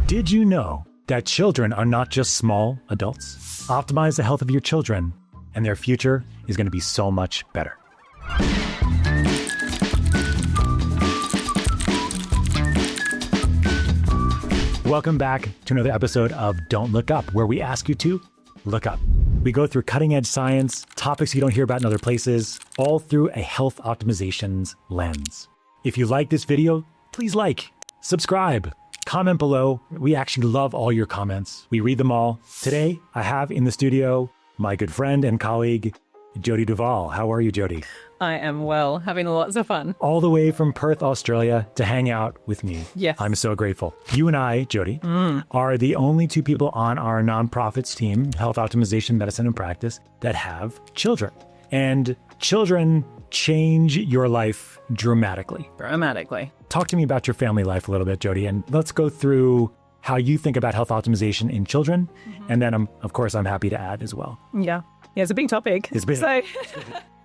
Did you know that children are not just small adults? Optimize the health of your children, and their future is going to be so much better. Welcome back to another episode of Don't Look Up, where we ask you to look up. We go through cutting-edge science, topics you don't hear about in other places, all through a health optimizations lens. If you like this video, please like, subscribe, comment below. We actually love all your comments. We read them all. Today, I have in the studio my good friend and colleague, Jodi Duval. How are you, Jodi? I am well, having lots of fun. All the way from Perth, Australia, to hang out with me. Yes. I'm so grateful. You and I, Jodi, are the only two people on our nonprofits team, Health Optimization Medicine and Practice, that have children. And children change your life dramatically. Dramatically. Talk to me about your family life a little bit, Jodi, and let's go through how you think about health optimization in children. And then, of course, I'm happy to add as well. Yeah, it's a big topic. It's big. So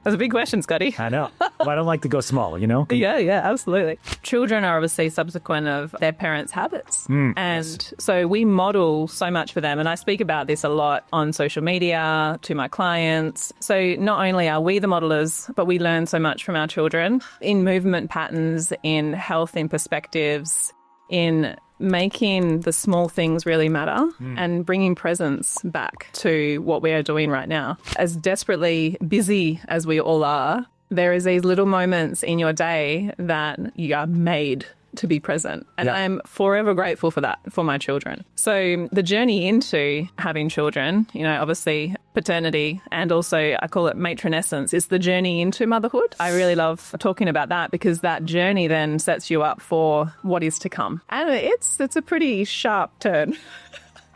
that's a big question, Scotty. I know. Well, I don't like to go small, you know? Yeah, absolutely. Children are obviously subsequent of their parents' habits. And so we model so much for them. And I speak about this a lot on social media to my clients. So not only are we the modelers, but we learn so much from our children in movement patterns, in health, in perspectives, in making the small things really matter and bringing presence back to what we are doing right now. As desperately busy as we all are, there is these little moments in your day that you are made to be present. And I'm forever grateful for that, for my children. So the journey into having children, you know, obviously paternity and also I call it matronescence, is the journey into motherhood. I really love talking about that because that journey then sets you up for what is to come. And it's a pretty sharp turn.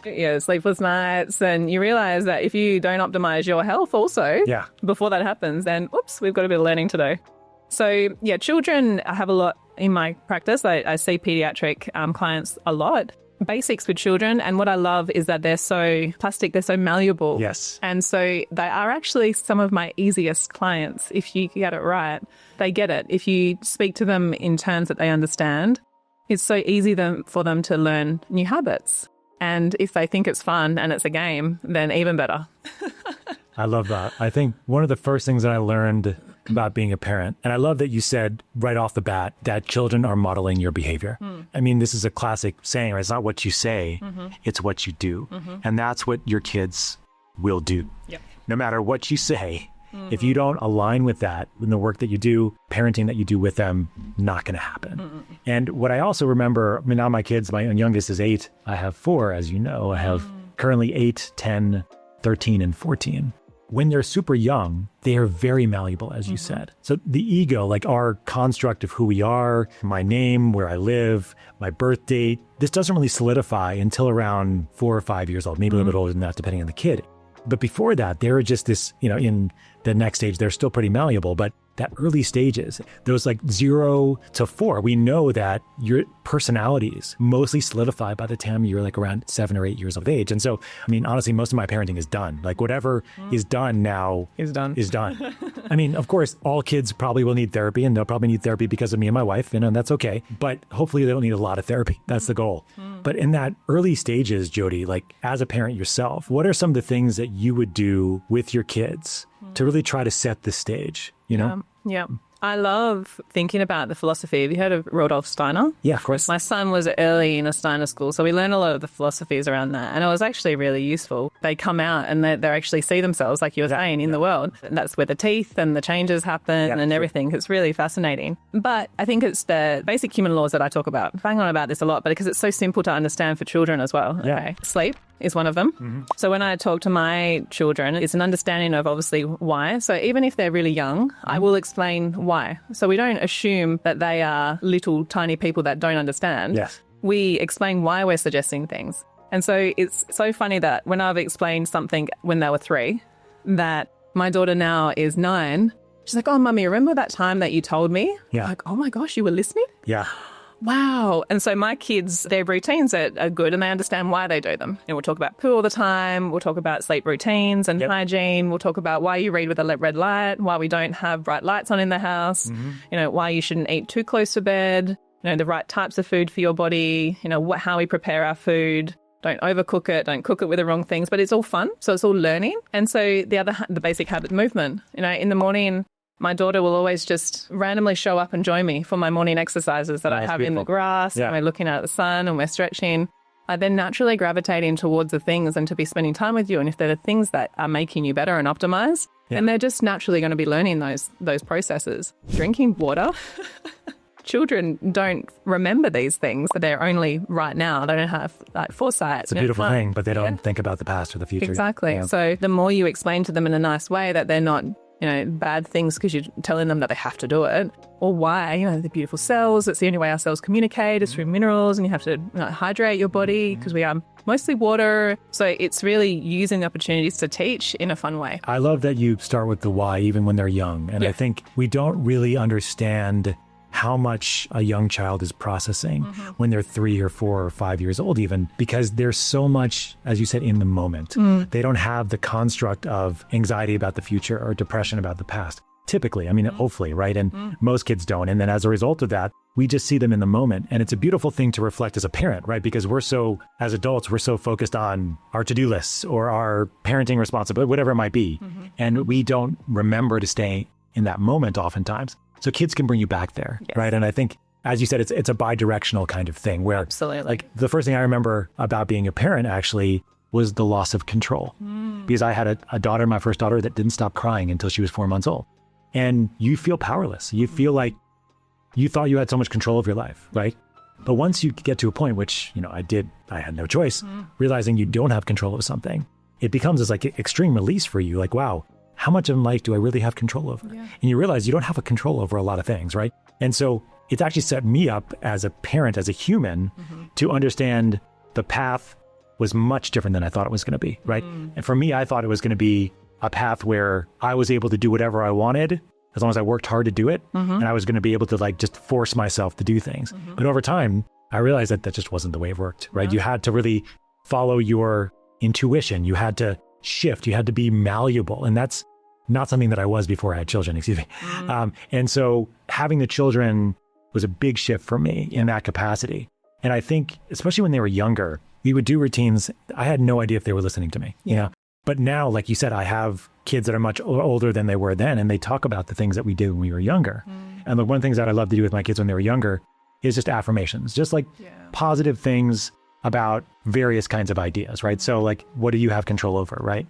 Yeah, sleepless nights, and you realize that if you don't optimize your health also before that happens, then oops, we've got a bit of learning to do. So yeah, children, I have a lot in my practice. I see pediatric clients a lot. Basics with children, and what I love is that they're so plastic, they're so malleable. Yes. And so they are actually some of my easiest clients. If you get it right, they get it. If you speak to them in terms that they understand, it's so easy for them to learn new habits. And if they think it's fun and it's a game, then even better. I love that. I think one of the first things that I learned about being a parent, and I love that you said right off the bat that children are modeling your behavior. I mean, this is a classic saying, right? It's not what you say, it's what you do. And that's what your kids will do. Yep. No matter what you say, if you don't align with that in the work that you do, parenting that you do with them, not going to happen. And what I also remember, I mean, now my kids, my youngest is 8. I have 4, as you know. I have currently 8, 10, 13, and 14. When they're super young, they are very malleable, as you said. So the ego, like our construct of who we are, my name, where I live, my birth date, this doesn't really solidify until around 4 or 5 years old, maybe a little bit older than that, depending on the kid. But before that, they're just this, you know, in the next stage, they're still pretty malleable. But that early stages, those like 0 to 4, we know that your personalities mostly solidify by the time you're like around 7 or 8 years of age. And so, I mean, honestly, most of my parenting is done. Like whatever is done now is done. I mean, of course, all kids probably will need therapy, and they'll probably need therapy because of me and my wife, you know, and that's okay. But hopefully they don't need a lot of therapy. That's the goal. But in that early stages, Jodi, like as a parent yourself, what are some of the things that you would do with your kids to really try to set the stage, you know? Yeah. I love thinking about the philosophy. Have you heard of Rudolf Steiner? Yeah, of course. My son was early in a Steiner school, so we learned a lot of the philosophies around that. And it was actually really useful. They come out and they actually see themselves, like you were saying, in the world. And that's where the teeth and the changes happen and everything. It's really fascinating. But I think it's the basic human laws that I talk about. I bang on about this a lot, but because it's so simple to understand for children as well. Yeah. Okay. Sleep is one of them. So when I talk to my children, it's an understanding of obviously why. So even if they're really young, I will explain why. So we don't assume that they are little tiny people that don't understand. Yes. We explain why we're suggesting things. And so it's so funny that when I've explained something when they were 3, that my daughter now is 9, she's like, oh, Mummy, remember that time that you told me? Yeah. I'm like, oh my gosh, you were listening? Yeah. Wow. And so my kids, their routines are good and they understand why they do them. You know, we'll talk about poo all the time. We'll talk about sleep routines and hygiene. We'll talk about why you read with a red light, why we don't have bright lights on in the house, you know, why you shouldn't eat too close to bed. the right types of food for your body, how we prepare our food. Don't overcook it. Don't cook it with the wrong things. But it's all fun. So it's all learning. And so the basic habit, movement. In the morning, my daughter will always just randomly show up and join me for my morning exercises that I have beautiful. In the grass. Yeah. And we're looking at the sun and we're stretching. I then naturally gravitating towards the things and to be spending time with you. And if they're the things that are making you better and optimize, then they're just naturally going to be learning those processes. Drinking water. Children don't remember these things, but they're only right now. They don't have foresight. It's a beautiful thing, but they don't think about the past or the future. Exactly. Yeah. So the more you explain to them in a nice way that they're not, bad things because you're telling them that they have to do it, or why, the beautiful cells, it's the only way our cells communicate is through minerals, and you have to hydrate your body because we are mostly water. So it's really using the opportunities to teach in a fun way. I love that you start with the why even when they're young. And I think we don't really understand how much a young child is processing when they're 3 or 4 or 5 years old even, because there's so much, as you said, in the moment. They don't have the construct of anxiety about the future or depression about the past. Typically, hopefully, right? And most kids don't. And then as a result of that, we just see them in the moment. And it's a beautiful thing to reflect as a parent, right? Because as adults, we're so focused on our to-do lists or our parenting responsibility, whatever it might be. And we don't remember to stay in that moment oftentimes. So kids can bring you back there, right? And I think, as you said, it's a bi-directional kind of thing where absolutely. The first thing I remember about being a parent actually was the loss of control. Because I had a daughter, my first daughter, that didn't stop crying until she was 4 months old. And you feel powerless. You feel like you thought you had so much control of your life, right? But once you get to a point, which, I had no choice, realizing you don't have control of something, it becomes this extreme release for you. Like, wow, how much of life do I really have control over? Yeah. And you realize you don't have a control over a lot of things, right? And so it's actually set me up as a parent, as a human, to understand the path was much different than I thought it was going to be, right? And for me, I thought it was going to be a path where I was able to do whatever I wanted, as long as I worked hard to do it. And I was going to be able to just force myself to do things. But over time, I realized that just wasn't the way it worked, right? You had to really follow your intuition. You had to shift. You had to be malleable. And that's not something that I was before I had children, excuse me. And so having the children was a big shift for me in that capacity. And I think, especially when they were younger, we would do routines. I had no idea if they were listening to me. But now, like you said, I have kids that are much older than they were then, and they talk about the things that we did when we were younger. And one of the things that I love to do with my kids when they were younger is just affirmations, just positive things about various kinds of ideas, right? So what do you have control over, right?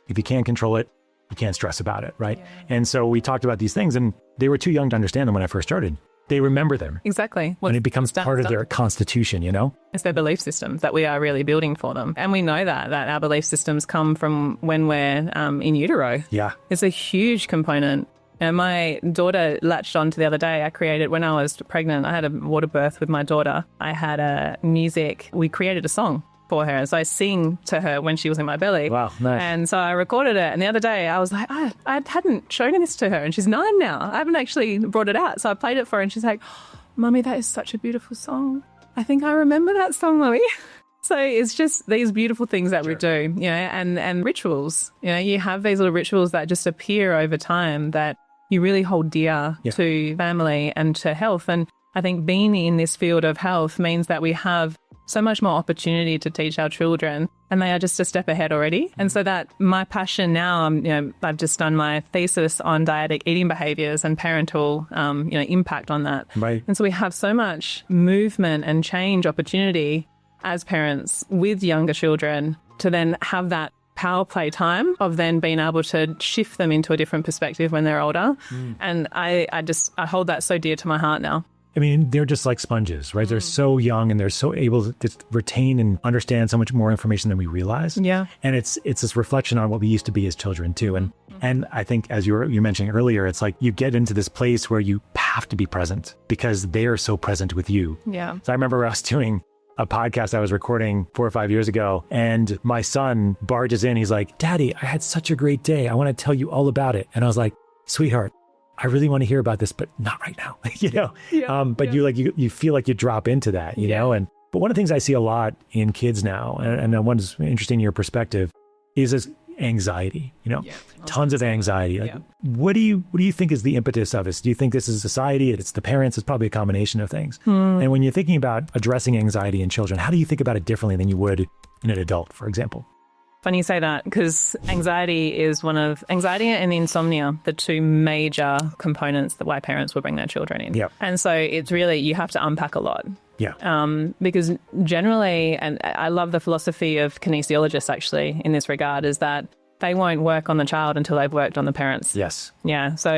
If you can't control it, you can't stress about it, right? And so we talked about these things, and they were too young to understand them when I first started. They remember them. Exactly. And it becomes part of their constitution, It's their belief systems that we are really building for them. And we know that our belief systems come from when we're in utero. Yeah. It's a huge component. And my daughter latched on to the other day. I created, when I was pregnant, I had a water birth with my daughter. I had we created a song for her. And so I sing to her when she was in my belly. Wow, nice. And so I recorded it. And the other day I was like, I hadn't shown this to her. And she's 9 now. I haven't actually brought it out. So I played it for her and she's like, Mummy, that is such a beautiful song. I think I remember that song, Mummy. So it's just these beautiful things that we do, and rituals. You have these little rituals that just appear over time that you really hold dear to family and to health. And I think being in this field of health means that we have so much more opportunity to teach our children, and they are just a step ahead already. And so that my passion now, I've just done my thesis on dyadic eating behaviors and parental, impact on that. Right. And so we have so much movement and change opportunity as parents with younger children to then have that power play time of then being able to shift them into a different perspective when they're older. And I hold that so dear to my heart now. I mean, they're just like sponges, right? They're so young and they're so able to retain and understand so much more information than we realize. Yeah. And it's this reflection on what we used to be as children too. And I think, as you were mentioning earlier, it's like you get into this place where you have to be present because they are so present with you. Yeah. So I remember I was doing a podcast I was recording 4 or 5 years ago, and my son barges in. He's like, Daddy, I had such a great day. I want to tell you all about it. And I was like, sweetheart, I really want to hear about this, but not right now, you feel like you drop into that, you know? But one of the things I see a lot in kids now, and one's interesting in your perspective, is anxiety, tons of anxiety. Like, what do you think is the impetus of this? Do you think this is society? It's the parents? It's probably a combination of things. And when you're thinking about addressing anxiety in children, how do you think about it differently than you would in an adult, for example? Funny you say that, because anxiety and insomnia, the two major components that why parents will bring their children in. Yep. And so it's really, you have to unpack a lot. Yeah. Because generally, and I love the philosophy of kinesiologists actually in this regard, is that they won't work on the child until they've worked on the parents. Yes. Yeah. So,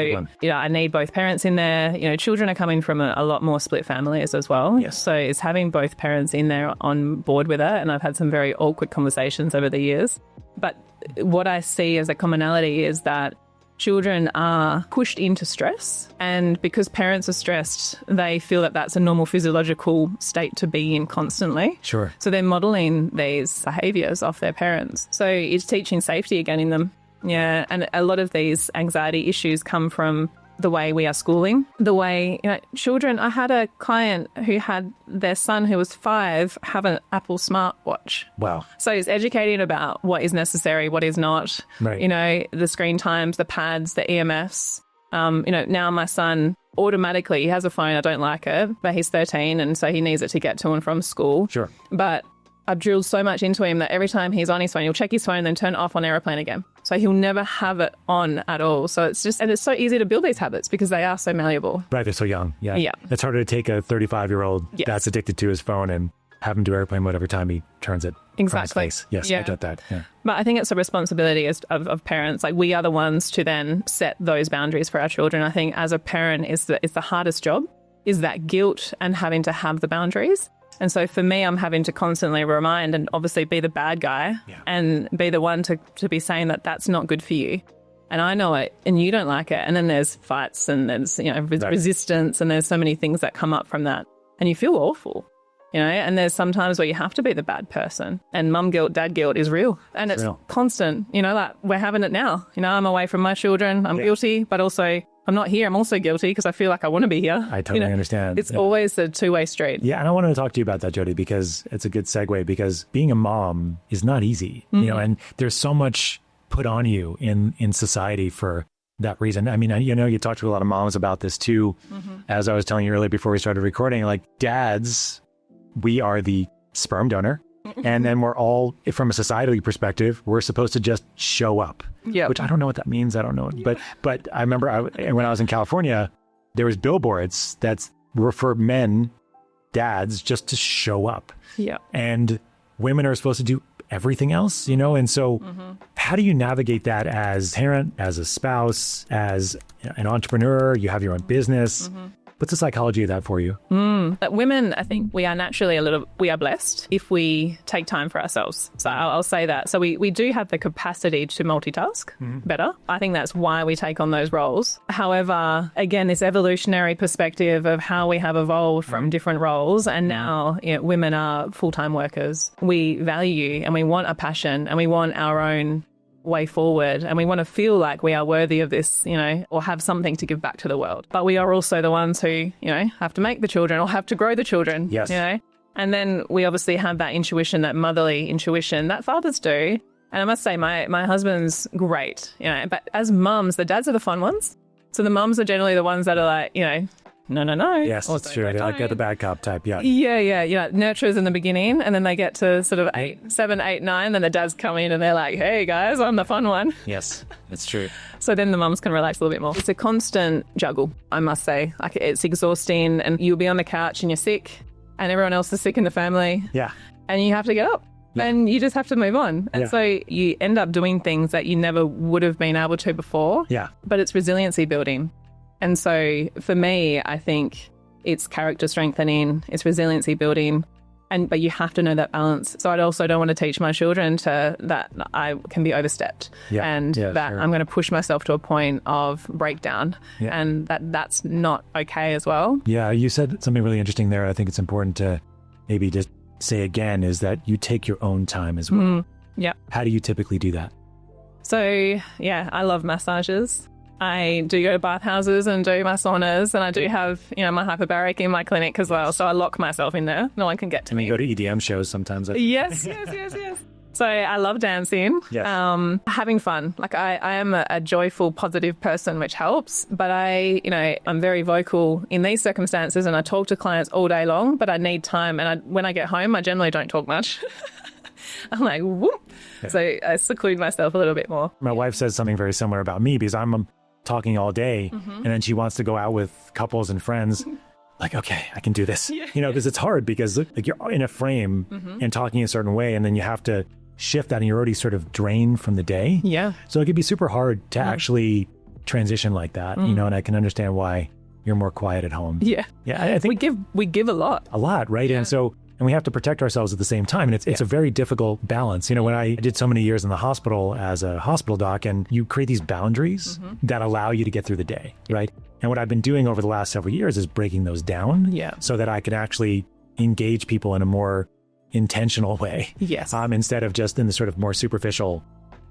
I need both parents in there. Children are coming from a lot more split families as well. Yes. So it's having both parents in there on board with it. And I've had some very awkward conversations over the years. But what I see as a commonality is that children are pushed into stress, and because parents are stressed, they feel that that's a normal physiological state to be in constantly. Sure. So they're modelling these behaviours off their parents. So it's teaching safety again in them. Yeah, and a lot of these anxiety issues come from the way we are schooling, the way, children. I had a client who had their son who was 5 have an Apple smartwatch. Wow. So he's educating about what is necessary, what is not, right. The screen times, the pads, the EMFs. Now my son automatically, he has a phone, I don't like it, but he's 13 and so he needs it to get to and from school. Sure. But I've drilled so much into him that every time he's on his phone, he'll check his phone and then turn it off on airplane again. So he'll never have it on at all. So it's so easy to build these habits because they are so malleable. Right, they're so young. Yeah. Yeah. It's harder to take a 35-year-old that's addicted to his phone and have him do airplane mode every time he turns it. Exactly. Yes, I get that. Yeah. But I think it's a responsibility of parents. Like, we are the ones to then set those boundaries for our children. I think as a parent, it's the hardest job, is that guilt and having to have the boundaries. And so for me, I'm having to constantly remind and obviously be the bad guy and be the one to be saying that that's not good for you. And I know it and you don't like it. And then there's fights and there's, resistance, and there's so many things that come up from that. And you feel awful, and there's sometimes where you have to be the bad person. And mum guilt, dad guilt is real. And it's constant, like we're having it now. I'm away from my children. I'm guilty, but also I'm not here. I'm also guilty because I feel like I want to be here. I totally understand. It's always a two-way street. Yeah, and I wanted to talk to you about that, Jodi, because it's a good segue, because being a mom is not easy, and there's so much put on you in society for that reason. I mean, you talked to a lot of moms about this too. As I was telling you earlier before we started recording, like dads, we are the sperm donor. And then we're all, from a societal perspective, we're supposed to just show up. Yeah. Which I don't know what that means. I don't know. But I remember when I was in California, there was billboards that were for men, dads, just to show up. Yeah. And women are supposed to do everything else, And so how do you navigate that as a parent, as a spouse, as an entrepreneur? You have your own business. What's the psychology of that for you? Women, I think we are naturally we are blessed if we take time for ourselves. So I'll say that. So we do have the capacity to multitask better. I think that's why we take on those roles. However, again, this evolutionary perspective of how we have evolved from different roles, and now women are full-time workers. We value and we want a passion and we want our own way forward, and we want to feel like we are worthy of this, or have something to give back to the world. But we are also the ones who, have to make the children or have to grow the children. Yes. And then we obviously have that intuition, that motherly intuition that fathers do. And I must say, my husband's great, but as mums, the dads are the fun ones. So the mums are generally the ones that are like, no. Yes, that's true. They like the bad cop type. Yeah. Yeah. Nurturers in the beginning, and then they get to sort of 7, 8, 9, then the dads come in and they're like, hey guys, I'm the fun one. Yes, that's true. So then the mums can relax a little bit more. It's a constant juggle, I must say. Like, it's exhausting, and you'll be on the couch and you're sick and everyone else is sick in the family. Yeah. And you have to get up. And you just have to move on. And so you end up doing things that you never would have been able to before. Yeah. But it's resiliency building. And so for me, I think it's character strengthening, it's resiliency building, but you have to know that balance. So I also don't want to teach my children that I can be overstepped and I'm going to push myself to a point of breakdown and that's not okay as well. Yeah, you said something really interesting there. I think it's important to maybe just say again, is that you take your own time as well. Yeah. How do you typically do that? So, I love massages. I do go to bathhouses and do my saunas, and I do have, my hyperbaric in my clinic as well. So I lock myself in there. No one can get to me. You go to EDM shows sometimes. Yes. So I love dancing, Yes. having fun. Like I am a joyful, positive person, which helps. But I'm very vocal in these circumstances, and I talk to clients all day long. But I need time, and when I get home, I generally don't talk much. I'm like, whoop. Yeah. So I seclude myself a little bit more. My wife says something very similar about me because I'm talking all day, and then she wants to go out with couples and friends. Like, okay, I can do this. Yeah. Because it's hard because like you're in a frame and talking a certain way, and then you have to shift that, and you're already sort of drained from the day. Yeah. So it could be super hard to actually transition like that, and I can understand why you're more quiet at home. Yeah. Yeah. I think we give a lot. A lot, right? Yeah. And we have to protect ourselves at the same time. And it's a very difficult balance. When I did so many years in the hospital as a hospital doc, and you create these boundaries that allow you to get through the day, right? And what I've been doing over the last several years is breaking those down so that I can actually engage people in a more intentional way. Yes. Instead of just in the sort of more superficial,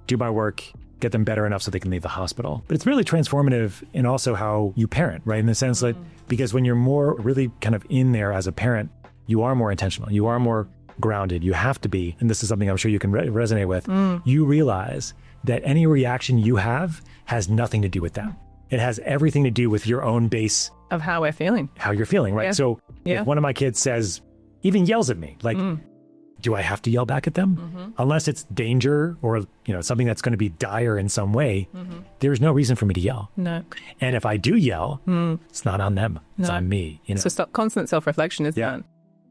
do my work, get them better enough so they can leave the hospital. But it's really transformative in also how you parent, right? In the sense that, because when you're more really kind of in there as a parent, you are more intentional. You are more grounded. You have to be. And this is something I'm sure you can resonate with. You realize that any reaction you have has nothing to do with them. It has everything to do with your own base of how we're feeling, how you're feeling, right? Yeah. So if one of my kids says, even yells at me, like, do I have to yell back at them? Unless it's danger or, something that's going to be dire in some way, there's no reason for me to yell. No. And if I do yell, it's not on them. It's on me. So constant self-reflection is done.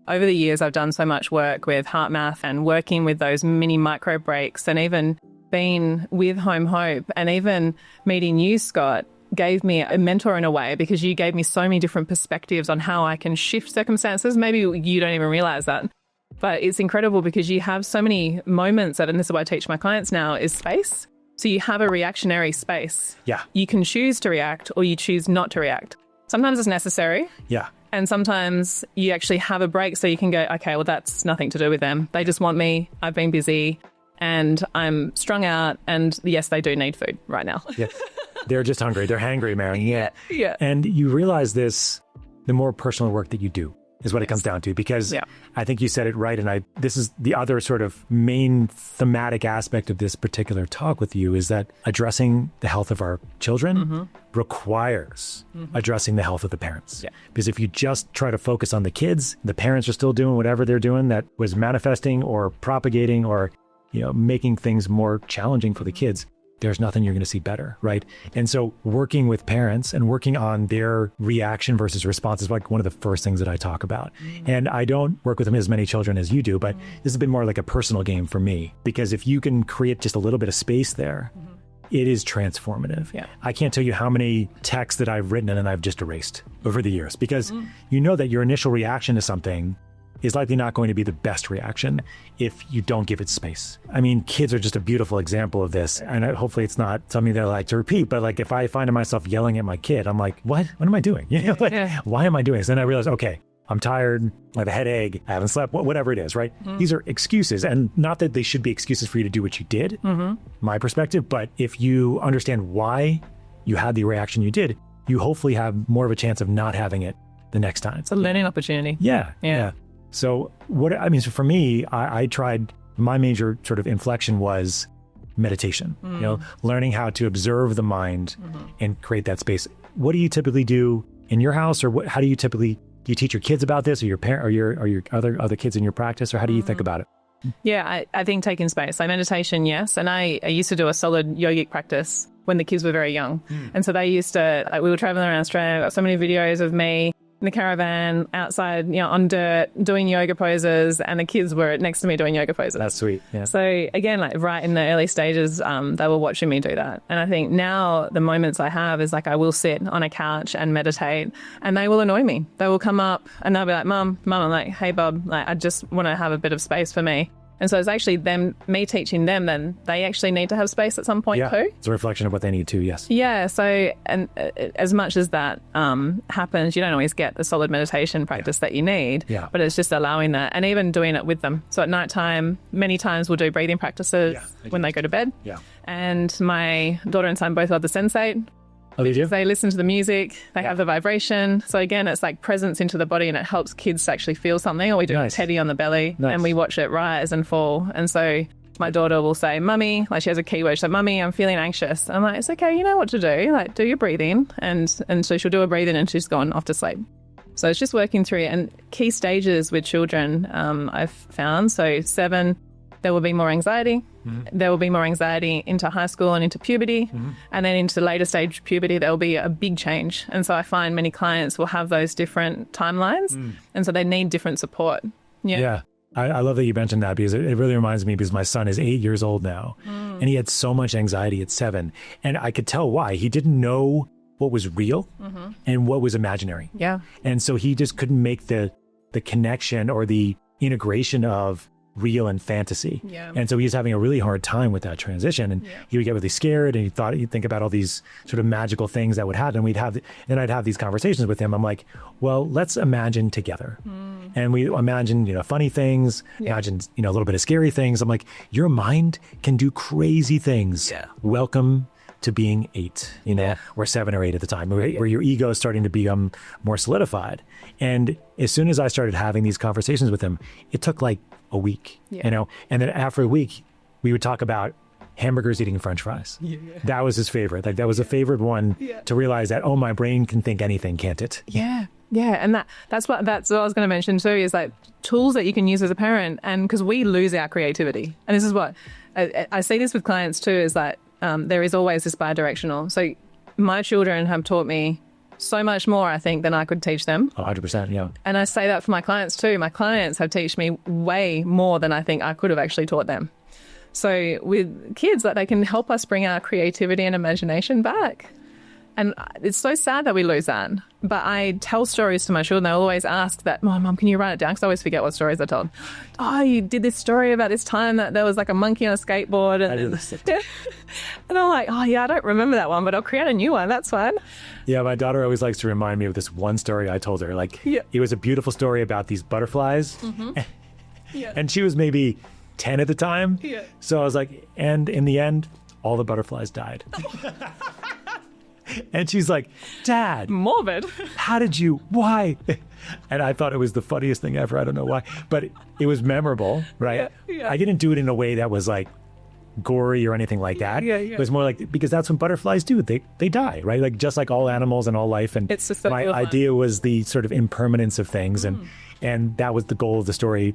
Over the years, I've done so much work with heart math and working with those mini micro breaks, and even being with Home Hope, and even meeting you, Scott, gave me a mentor in a way, because you gave me so many different perspectives on how I can shift circumstances. Maybe you don't even realize that. But it's incredible because you have so many moments and this is what I teach my clients now, is space. So you have a reactionary space. Yeah. You can choose to react or you choose not to react. Sometimes it's necessary. Yeah. And sometimes you actually have a break so you can go, okay, well, that's nothing to do with them. They just want me. I've been busy and I'm strung out. And yes, they do need food right now. Yeah. They're just hungry. They're hangry, Mary. Yeah. Yeah. And you realize this, the more personal work that you do is what it comes down to, because I think you said it right. And this is the other sort of main thematic aspect of this particular talk with you, is that addressing the health of our children requires addressing the health of the parents. Yeah. Because if you just try to focus on the kids, the parents are still doing whatever they're doing that was manifesting or propagating or, making things more challenging for the kids, there's nothing you're going to see better, right? And so working with parents and working on their reaction versus response is like one of the first things that I talk about. And I don't work with them as many children as you do, but this has been more like a personal game for me, because if you can create just a little bit of space there, it is transformative. Yeah. I can't tell you how many texts that I've written and I've just erased over the years, because you know that your initial reaction to something is likely not going to be the best reaction if you don't give it space. I mean, kids are just a beautiful example of this. And hopefully it's not something that I like to repeat, but like if I find myself yelling at my kid, I'm like, what am I doing? Why am I doing this? And I realize, okay, I'm tired, I have a headache, I haven't slept, whatever it is, right? These are excuses, and not that they should be excuses for you to do what you did, my perspective, but if you understand why you had the reaction you did, you hopefully have more of a chance of not having it the next time. It's a learning opportunity. Yeah. So so for me, I tried, my major sort of inflection was meditation, learning how to observe the mind and create that space. What do you typically do in your house, or how do you teach your kids about this, or your parent, or your other kids in your practice, or how do you think about it? Yeah, I think taking space. So meditation, yes. And I used to do a solid yogic practice when the kids were very young. And so they used to, we were traveling around Australia, got so many videos of me in the caravan outside, on dirt, doing yoga poses, and the kids were next to me doing yoga poses. That's sweet. Yeah. So again, like right in the early stages, they were watching me do that. And I think now the moments I have is like I will sit on a couch and meditate, and they will annoy me. They will come up and they'll be like, Mum. I'm like, hey, Bob, like I just want to have a bit of space for me. And so it's actually me teaching them, then they actually need to have space at some point too. It's a reflection of what they need to, yes. Yeah. So, and as much as that happens, you don't always get the solid meditation practice that you need, but it's just allowing that and even doing it with them. So at nighttime, many times we'll do breathing practices when they go to bed. Yeah. And my daughter and son both love the sensate. Oh, they do? They listen to the music, they have the vibration. So again, it's like presence into the body, and it helps kids to actually feel something. Or we do a teddy on the belly and we watch it rise and fall. And so My daughter will say, Mummy, like she has a keyword. She's like, Mummy, I'm feeling anxious. I'm like, it's okay. You know what to do. Like, do your breathing. And so she'll do a breathing and she's gone off to sleep. So it's just working through it. And key stages with children I've found. So 7, there will be more anxiety. There will be more anxiety into high school and into puberty. And then into later stage puberty, there will be a big change. And so I find many clients will have those different timelines. And so they need different support. Yeah. I love that you mentioned that because it really reminds me because my son is 8 years old now and he had so much anxiety at 7. And I could tell why. He didn't know what was real and what was imaginary. Yeah. And so he just couldn't make the connection or the integration of real and fantasy. Yeah. And so he was having a really hard time with that transition. And he would get really scared and he'd think about all these sort of magical things that would happen. And I'd have these conversations with him. I'm like, well, let's imagine together. And we imagine, funny things, imagine, a little bit of scary things. I'm like, your mind can do crazy things. Yeah. Welcome to being 8, or 7 or 8 at the time, where your ego is starting to become more solidified. And as soon as I started having these conversations with him, it took like a week, and then after a week, we would talk about hamburgers eating French fries. That was his favorite. Like that was a favorite one to realize that, oh, my brain can think anything, can't it? Yeah. And that's what I was going to mention too, is like tools that you can use as a parent. And because we lose our creativity. And this is what I see this with clients too, is that there is always this bidirectional. So my children have taught me so much more, I think, than I could teach them. 100%, yeah. And I say that for my clients too. My clients have taught me way more than I think I could have actually taught them. So with kids, that they can help us bring our creativity and imagination back. And it's so sad that we lose that. But I tell stories to my children. They'll always ask that, Mom, can you write it down? Because I always forget what stories I told. Oh, you did this story about this time that there was like a monkey on a skateboard. And I'm like, oh, yeah, I don't remember that one, but I'll create a new one. That's fine. Yeah, my daughter always likes to remind me of this one story I told her. Like, it was a beautiful story about these butterflies. And she was maybe 10 at the time. So I was like, and in the end, all the butterflies died. And she's like, Dad, morbid. Why? And I thought it was the funniest thing ever. I don't know why, but it was memorable, right? I didn't do it in a way that was like gory or anything like that. It was more like, because that's what butterflies do. They die, right? Like just like all animals and all life. And it's just my idea was the sort of impermanence of things. And that was the goal of the story.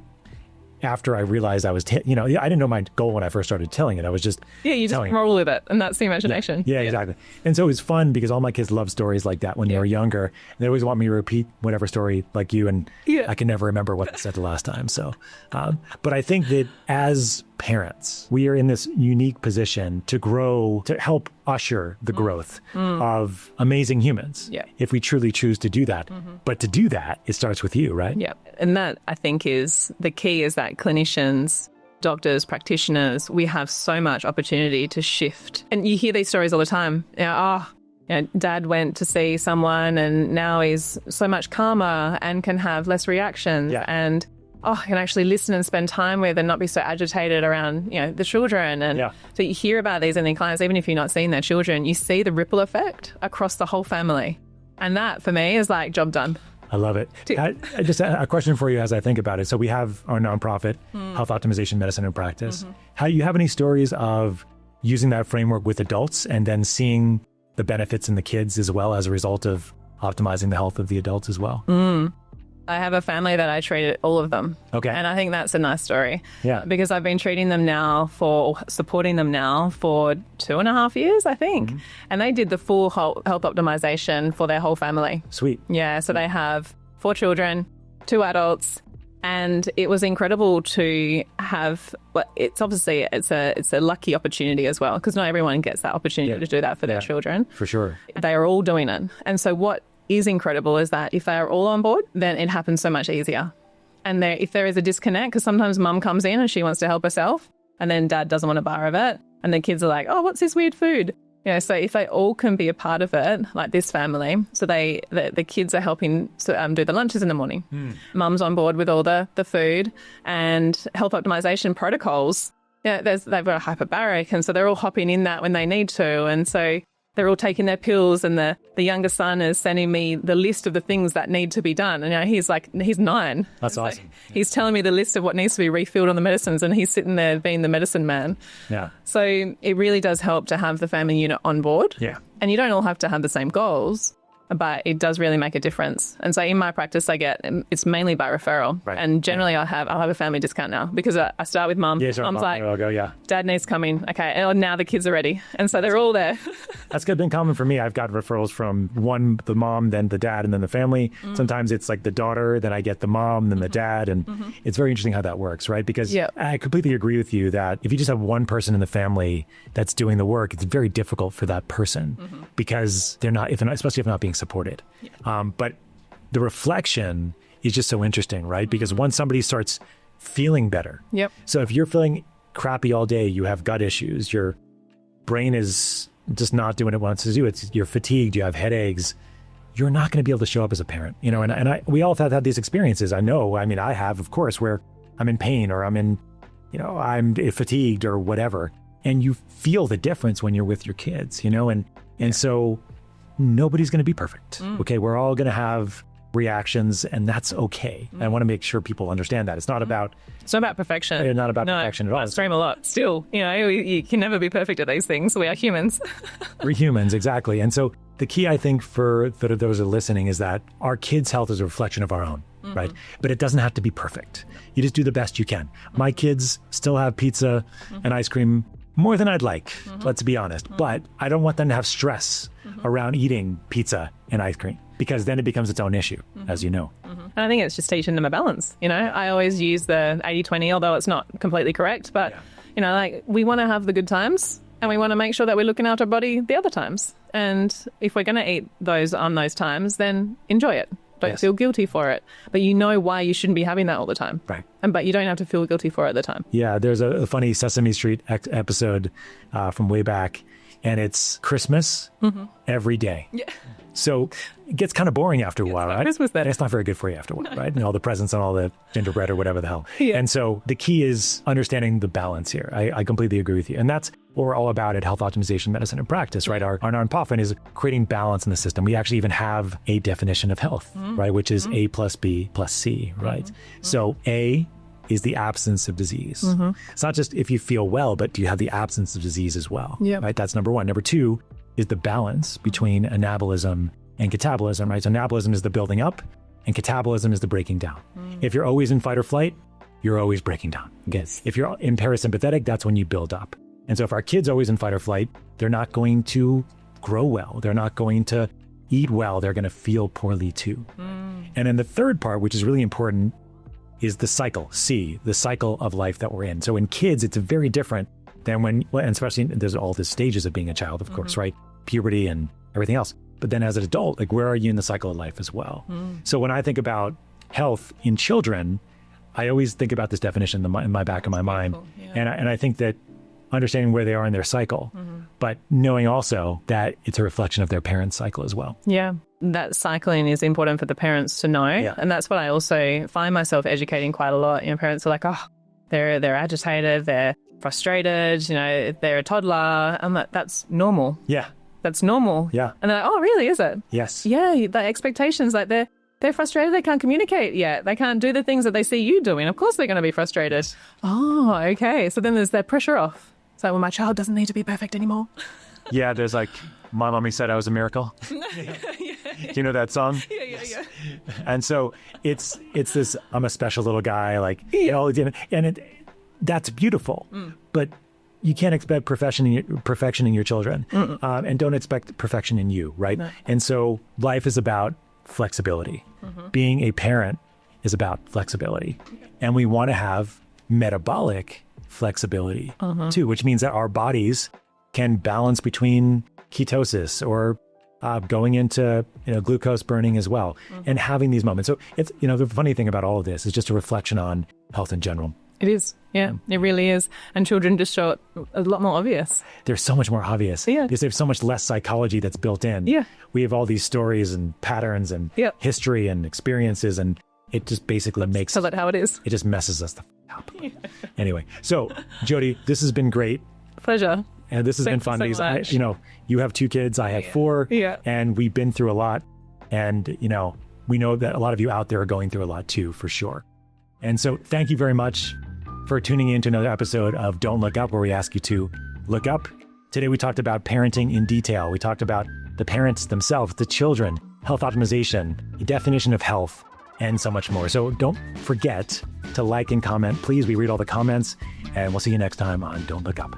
After I realized I was, I didn't know my goal when I first started telling it. I was just you just roll with it, and that's the imagination. Yeah, exactly. And so it was fun because all my kids love stories like that when they were younger. And they always want me to repeat whatever story like you, and I can never remember what I said the last time. So, but I think that as parents, we are in this unique position to grow, to help usher the growth of amazing humans. If we truly choose to do that. But to do that, it starts with you, right? Yeah. And that, I think, is the key, is that clinicians, doctors, practitioners, we have so much opportunity to shift. And you hear these stories all the time. Dad went to see someone and now he's so much calmer and can have less reactions. And can actually listen and spend time with and not be so agitated around, the children. And so you hear about these in the clients, even if you're not seeing their children, you see the ripple effect across the whole family. And that, for me, is like job done. I love it. I just a question for you as I think about it. So we have our nonprofit, Health Optimization Medicine in Practice. How do you have any stories of using that framework with adults and then seeing the benefits in the kids as well as a result of optimizing the health of the adults as well? I have a family that I treated all of them. Okay. And I think that's a nice story. Yeah. Because I've been supporting them now for 2.5 years, I think. And they did the full health optimization for their whole family. Sweet. Yeah. So they have 4 children, 2 adults. And it was incredible to have, it's obviously, it's a lucky opportunity as well, because not everyone gets that opportunity to do that for their children. For sure. They are all doing it. And so what is incredible is that if they are all on board, then it happens so much easier. And if there is a disconnect, because sometimes mum comes in and she wants to help herself and then dad doesn't want a bar of it. And the kids are like, oh, what's this weird food? So if they all can be a part of it, like this family, so the kids are helping to do the lunches in the morning. Mum's on board with all the food and health optimization protocols. They've got a hyperbaric, and so they're all hopping in that when they need to. And so they're all taking their pills, and the younger son is sending me the list of the things that need to be done. And he's 9. That's awesome. He's telling me the list of what needs to be refilled on the medicines, and he's sitting there being the medicine man. Yeah. So it really does help to have the family unit on board. Yeah. And you don't all have to have the same goals, but it does really make a difference. And so in my practice, it's mainly by referral. Right. And generally I'll have a family discount now, because I start with mum. Yeah, sure. Mum's like, I'll go, yeah. Dad needs coming. Okay, and now the kids are ready. And so they're all there. That's been common for me. I've got referrals from the mom, then the dad, and then the family. Sometimes it's like the daughter, then I get the mom, then the dad. And it's very interesting how that works, right? Because I completely agree with you that if you just have one person in the family that's doing the work, it's very difficult for that person because especially if they're not being supported. Yeah. But the reflection is just so interesting, right? Because once somebody starts feeling better. Yep. So if you're feeling crappy all day, you have gut issues, your brain is just not doing what it wants to do. You're fatigued, you have headaches. You're not going to be able to show up as a parent, we all have had these experiences. I have, of course, where I'm in pain or I'm fatigued or whatever. And you feel the difference when you're with your kids, and so nobody's going to be perfect. Okay. We're all going to have reactions, and that's okay. I want to make sure people understand that. It's not about perfection. It's not about perfection at all. I stream a lot. Still, you can never be perfect at these things. We are humans. We're humans, exactly. And so the key, I think, for those who are listening is that our kids' health is a reflection of our own, right? But it doesn't have to be perfect. You just do the best you can. My kids still have pizza and ice cream more than I'd like, let's be honest. But I don't want them to have stress around eating pizza and ice cream, because then it becomes its own issue, as you know. And I think it's just teaching them a balance. I always use the 80-20, although it's not completely correct. But, we want to have the good times, and we want to make sure that we're looking after our body the other times. And if we're going to eat those on those times, then enjoy it. Don't feel guilty for it. But you know why you shouldn't be having that all the time. Right. But you don't have to feel guilty for it at the time. Yeah, there's a funny Sesame Street episode from way back, and it's Christmas every day. Yeah. So it gets kind of boring after a while, right? Christmas then. And it's not very good for you after a while, right? And all the presents and all the gingerbread or whatever the hell. Yeah. And so the key is understanding the balance here. I completely agree with you. And that's what we're all about at Health Optimization Medicine and Practice, right? Our nonprofit is creating balance in the system. We actually even have a definition of health, right? Which is A plus B plus C, right? So A is the absence of disease. It's not just if you feel well, but do you have the absence of disease as well, right? That's number one. Number two is the balance between anabolism and catabolism, right? So anabolism is the building up and catabolism is the breaking down. If you're always in fight or flight, you're always breaking down. Again, if you're in parasympathetic, that's when you build up. And so if our kid's always in fight or flight, they're not going to grow well. They're not going to eat well. They're going to feel poorly too. And then the third part, which is really important, is the cycle, C, the cycle of life that we're in. So in kids, it's very different than and especially there's all the stages of being a child, of course, right? Puberty and everything else. But then as an adult, where are you in the cycle of life as well? So when I think about health in children, I always think about this definition in my back of my mind. Yeah. And I think that understanding where they are in their cycle, but knowing also that it's a reflection of their parents' cycle as well. Yeah, that cycling is important for the parents to know. Yeah. And that's what I also find myself educating quite a lot. Parents are like, oh, they're agitated, they're frustrated, they're a toddler. I'm like, that's normal. Yeah. That's normal. Yeah. And they're like, oh, really, is it? Yes. Yeah, the expectations, they're frustrated, they can't communicate yet. They can't do the things that they see you doing. Of course they're going to be frustrated. Oh, okay. So then there's that pressure off. It's like, well, my child doesn't need to be perfect anymore. Yeah, there's my mommy said I was a miracle. Do you know that song? Yeah. And so it's this, I'm a special little guy, that's beautiful. But you can't expect perfection in your children, and don't expect perfection in you, right? No. And so life is about flexibility. Being a parent is about flexibility. And we want to have metabolic flexibility too, which means that our bodies can balance between ketosis or going into glucose burning as well, and having these moments. So it's the funny thing about all of this is just a reflection on health in general. It is. Yeah, it really is. And children just show it a lot more obvious. They're so much more obvious. Yeah. Because there's so much less psychology that's built in. Yeah. We have all these stories and patterns and history and experiences, and it just basically makes... Tell it how it is. It just messes us up. Anyway, so Jodi, this has been great. Pleasure. And this has been fun because you have 2 kids, I have 4, and we've been through a lot. And, we know that a lot of you out there are going through a lot too, for sure. And so thank you very much for tuning in to another episode of Don't Look Up, where we ask you to look up. Today, we talked about parenting in detail. We talked about the parents themselves, the children, health optimization, the definition of health, and so much more. So don't forget to like and comment. Please, we read all the comments, and we'll see you next time on Don't Look Up.